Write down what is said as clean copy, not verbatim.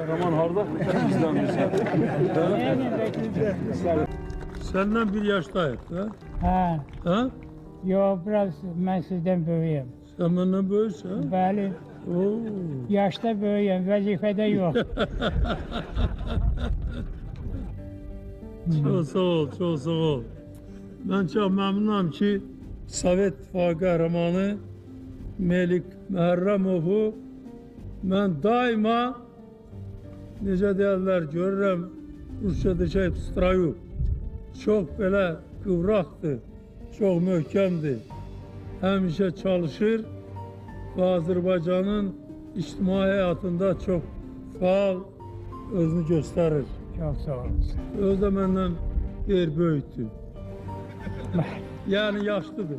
Roman harda? Bizden bize. Senden bir yaştayım. Ha? Ha, Ha? yo biraz ben sizden böyüyüm. Sen benden böylesin. Ha? Bəli, Oo. yaşta böyüyüm, vəzifədə yox. Çok sağ ol, çok sağ ol. Ben çok memnunum ki Sovet İttifakı kahramanı Melik Məhərrəmovu ben daima necə deyirlər görürəm Rusçadakı stroyu çok belə kıvraqdır, çok möhkəmdir. Həmişə çalışır ve Azərbaycanın ictimai həyatında çok faal özünü göstərir. Çox sağ olun. Öz də məndən yer böyükdür. Yəni yaşlıdır.